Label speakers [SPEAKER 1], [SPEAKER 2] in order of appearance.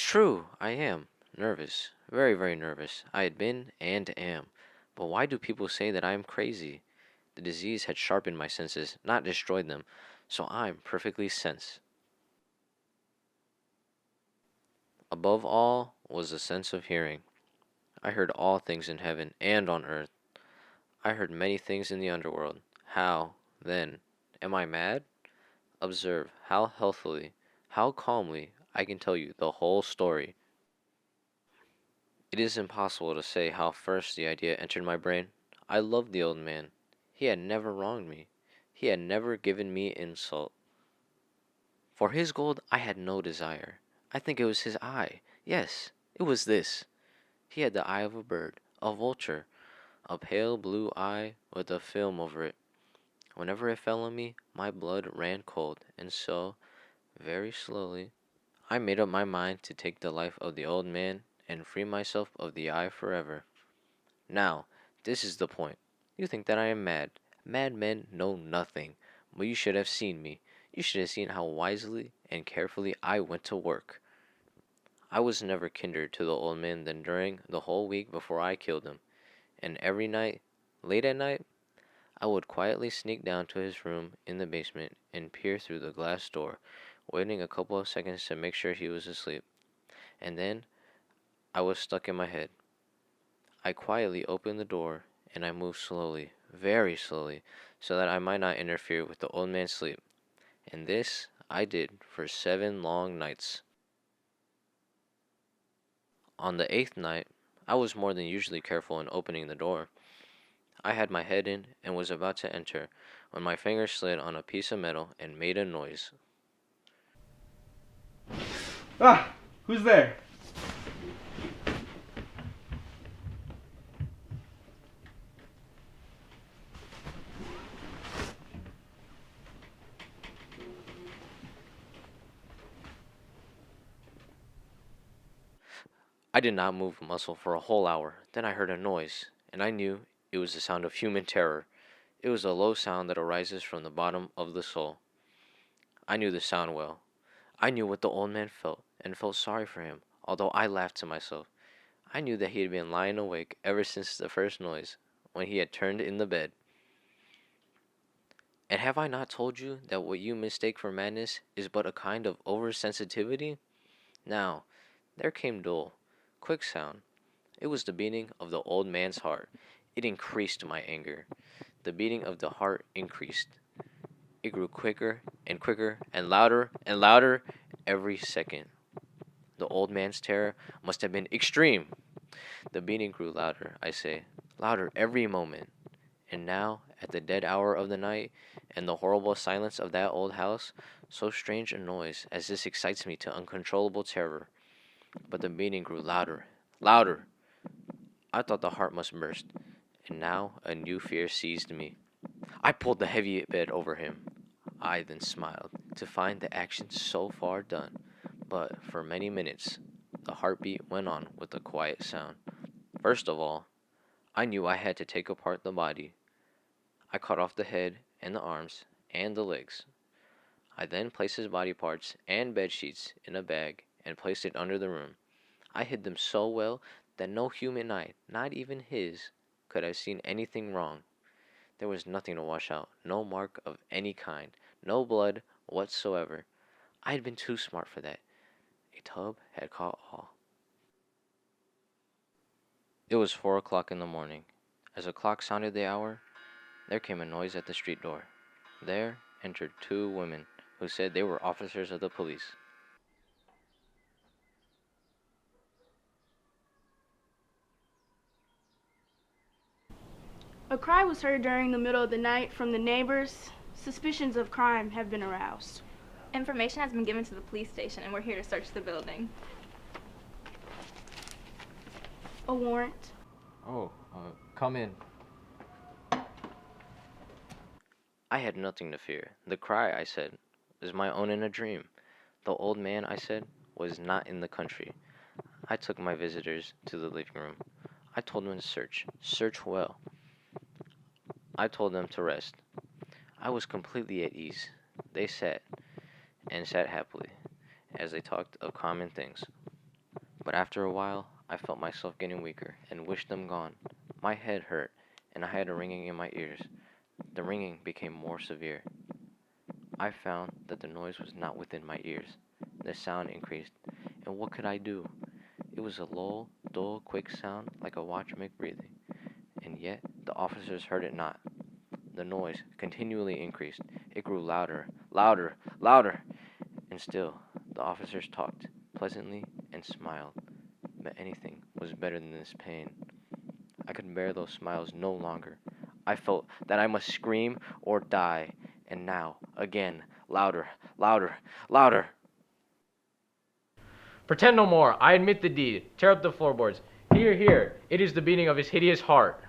[SPEAKER 1] true, I am nervous. Very, very nervous. I had been and am. But why do people say that I am crazy? The disease had sharpened my senses, not destroyed them, so I'm perfectly sensed. Above all was the sense of hearing. I heard all things in heaven and on earth. I heard many things in the underworld. How, then, am I mad? Observe how healthily, how calmly I can tell you the whole story. It is impossible to say how first the idea entered my brain. I loved the old man. He had never wronged me. He had never given me insult. For his gold I had no desire. I think it was his eye. Yes, it was this. He had the eye of a bird, a vulture, a pale blue eye with a film over it. Whenever it fell on me, my blood ran cold, and so, very slowly, I made up my mind to take the life of the old man and free myself of the eye forever. Now, this is the point. You think that I am mad. Madmen know nothing, but you should have seen me. You should have seen how wisely and carefully I went to work. I was never kinder to the old man than during the whole week before I killed him, and every night, late at night, I would quietly sneak down to his room in the basement and peer through the glass door, waiting a couple of seconds to make sure he was asleep. And then I was stuck in my head. I quietly opened the door and I moved slowly, very slowly, so that I might not interfere with the old man's sleep. And this I did for 7 long nights. On the eighth night, I was more than usually careful in opening the door. I had my head in and was about to enter when my finger slid on a piece of metal and made a noise.
[SPEAKER 2] Ah, who's there?
[SPEAKER 1] I did not move a muscle for a whole hour. Then I heard a noise, and I knew it was the sound of human terror. It was a low sound that arises from the bottom of the soul. I knew the sound well. I knew what the old man felt, and felt sorry for him, although I laughed to myself. I knew that he had been lying awake ever since the first noise, when he had turned in the bed. And have I not told you that what you mistake for madness is but a kind of oversensitivity? Now, there came dull, quick sound. It was the beating of the old man's heart. It increased my anger. The beating of the heart increased. It grew quicker and louder every second. The old man's terror must have been extreme. The beating grew louder, I say, louder every moment. And now, at the dead hour of the night, and the horrible silence of that old house, so strange a noise as this excites me to uncontrollable terror. But the beating grew louder. I thought the heart must burst, and now a new fear seized me. I pulled the heavy bed over him. I then smiled to find the action so far done, but for many minutes the heartbeat went on with a quiet sound. First of all, I knew I had to take apart the body. I cut off the head and the arms and the legs. I then placed his body parts and bed sheets in a bag and placed it under the room. I hid them so well that no human eye, not even his, could have seen anything wrong. There was nothing to wash out, no mark of any kind, no blood whatsoever. I had been too smart for that. A tub had caught all. It was 4 o'clock in the morning. As the clock sounded the hour, there came a noise at the street door. There entered two women who said they were officers of the police.
[SPEAKER 3] A cry was heard during the middle of the night from the neighbors. Suspicions of crime have been aroused.
[SPEAKER 4] Information has been given to the police station, and we're here to search the building.
[SPEAKER 3] A warrant.
[SPEAKER 1] Oh, come in. I had nothing to fear. The cry, I said, was my own in a dream. The old man, I said, was not in the country. I took my visitors to the living room. I told them to search well. I told them to rest. I was completely at ease. They sat, and sat happily, as they talked of common things. But after a while, I felt myself getting weaker and wished them gone. My head hurt, and I had a ringing in my ears. The ringing became more severe. I found that the noise was not within my ears. The sound increased, and what could I do? It was a low, dull, quick sound like a watch make breathing, and yet the officers heard it not. The noise continually increased. It grew louder, louder, louder, and still the officers talked pleasantly and smiled. But anything was better than this pain. I could bear those smiles no longer. I felt that I must scream or die. And now, again, louder, louder, louder.
[SPEAKER 5] Pretend no more. I admit the deed. Tear up the floorboards. Here, here. It is the beating of his hideous heart.